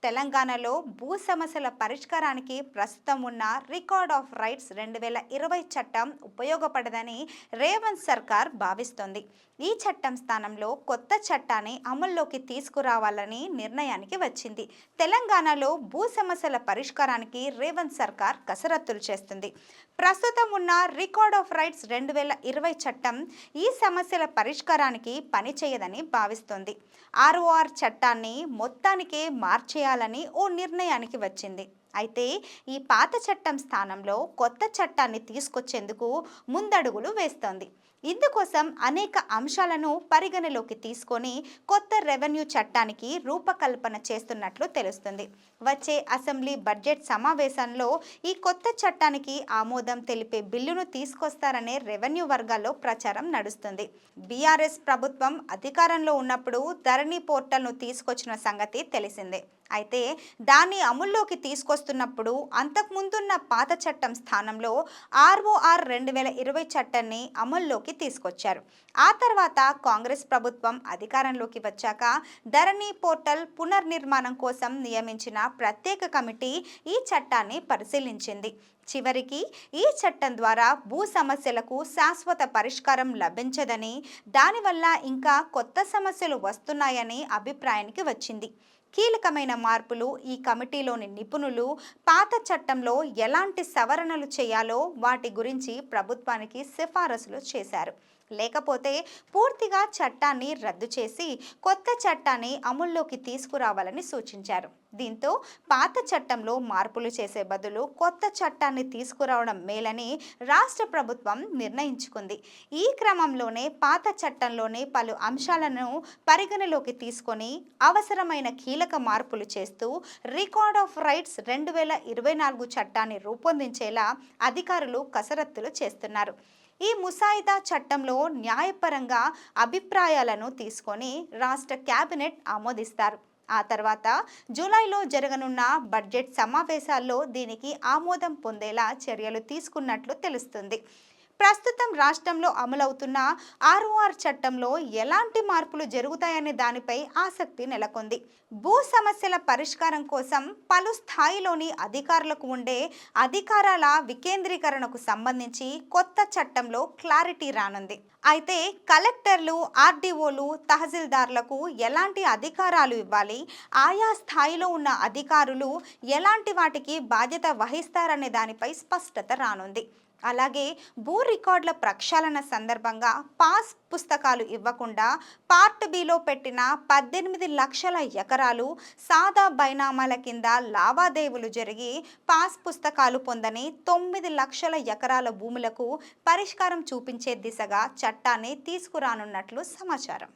తెలంగాణలో భూ సమస్యల పరిష్కారానికి ప్రస్తుతం ఉన్న రికార్డ్ ఆఫ్ రైట్స్ 2020 చట్టం ఉపయోగపడదని రేవంత్ సర్కార్ భావిస్తోంది. ఈ చట్టం స్థానంలో కొత్త చట్టాన్ని అమల్లోకి తీసుకురావాలని నిర్ణయానికి వచ్చింది. తెలంగాణలో భూ సమస్యల పరిష్కారానికి రేవంత్ సర్కార్ కసరత్తులు చేస్తుంది. ప్రస్తుతం ఉన్న రికార్డ్ ఆఫ్ రైట్స్ 2020 చట్టం ఈ సమస్యల పరిష్కారానికి పనిచేయదని భావిస్తోంది. ఆర్ఓఆర్ చట్టాన్ని మొత్తానికే మార్చేయాలని ఓ నిర్ణయానికి వచ్చింది. అయితే ఈ పాత చట్టం స్థానంలో కొత్త చట్టాన్ని తీసుకొచ్చేందుకు ముందడుగులు వేస్తోంది. ఇందుకోసం అనేక అంశాలను పరిగణలోకి తీసుకొని కొత్త రెవెన్యూ చట్టానికి రూపకల్పన చేస్తున్నట్లు తెలుస్తుంది. వచ్చే అసెంబ్లీ బడ్జెట్ సమావేశంలో ఈ కొత్త చట్టానికి ఆమోదం తెలిపే బిల్లును తీసుకొస్తారనే రెవెన్యూ వర్గాల్లో ప్రచారం నడుస్తుంది. బీఆర్ఎస్ ప్రభుత్వం అధికారంలో ఉన్నప్పుడు ధరణి పోర్టల్ను తీసుకొచ్చిన సంగతి తెలిసిందే. అయితే దాన్ని అమల్లోకి తీసుకొస్తున్నప్పుడు అంతకుముందున్న పాత చట్టం స్థానంలో ఆర్ఓఆర్ 2020 చట్టాన్ని అమల్లోకి తీసుకొచ్చారు. ఆ తర్వాత కాంగ్రెస్ ప్రభుత్వం అధికారంలోకి వచ్చాక ధరణి పోర్టల్ పునర్నిర్మాణం కోసం నియమించిన ప్రత్యేక కమిటీ ఈ చట్టాన్ని పరిశీలించింది. చివరికి ఈ చట్టం ద్వారా భూ సమస్యలకు శాశ్వత పరిష్కారం లభించదని, దానివల్ల ఇంకా కొత్త సమస్యలు వస్తున్నాయని అభిప్రాయానికి వచ్చింది. కీలకమైన మార్పులు ఈ కమిటీలోని నిపుణులు పాత చట్టంలో ఎలాంటి సవరణలు చేయాలో వాటి గురించి ప్రభుత్వానికి సిఫారసులు చేశారు. లేకపోతే పూర్తిగా చట్టాన్ని రద్దు చేసి కొత్త చట్టాన్ని అమల్లోకి తీసుకురావాలని సూచించారు. దీంతో పాత చట్టంలో మార్పులు చేసే బదులు కొత్త చట్టాన్ని తీసుకురావడం మేలని రాష్ట్ర ప్రభుత్వం నిర్ణయించుకుంది. ఈ క్రమంలోనే పాత చట్టంలోని పలు అంశాలను పరిగణలోకి తీసుకొని అవసరమైన కీలక మార్పులు చేస్తూ రికార్డ్ ఆఫ్ రైట్స్ 2024 చట్టాన్ని రూపొందించేలా అధికారులు కసరత్తులు చేస్తున్నారు. ఈ ముసాయిదా చట్టంలో న్యాయపరంగా అభిప్రాయాలను తీసుకొని రాష్ట్ర కేబినెట్ ఆమోదిస్తారు. ఆ తర్వాత జూలైలో జరగనున్న బడ్జెట్ సమావేశాల్లో దీనికి ఆమోదం పొందేలా చర్యలు తీసుకున్నట్లు తెలుస్తుంది. ప్రస్తుతం రాష్ట్రంలో అమలవుతున్న ఆర్ఓఆర్ చట్టంలో ఎలాంటి మార్పులు జరుగుతాయనే దానిపై ఆసక్తి నెలకొంది. భూ సమస్యల పరిష్కారం కోసం పలు స్థాయిలోని అధికారులకు ఉండే అధికారాల వికేంద్రీకరణకు సంబంధించి కొత్త చట్టంలో క్లారిటీ రానుంది. అయితే కలెక్టర్లు, ఆర్డీఓలు, తహసీల్దార్లకు ఎలాంటి అధికారాలు ఇవ్వాలి, ఆయా స్థాయిలో ఉన్న అధికారులు ఎలాంటి వాటికి బాధ్యత వహిస్తారనే దానిపై స్పష్టత రానుంది. అలాగే భూ రికార్డుల ప్రక్షాళన సందర్భంగా పాస్ పుస్తకాలు ఇవ్వకుండా పార్ట్ బిలో పెట్టిన 18 లక్షల ఎకరాలు సాదా బైనామాల కింద లావాదేవీలు జరిగి పాస్ పుస్తకాలు పొందని 9 లక్షల ఎకరాల భూములకు పరిష్కారం చూపించే దిశగా చట్టాన్ని తీసుకురానున్నట్లు సమాచారం.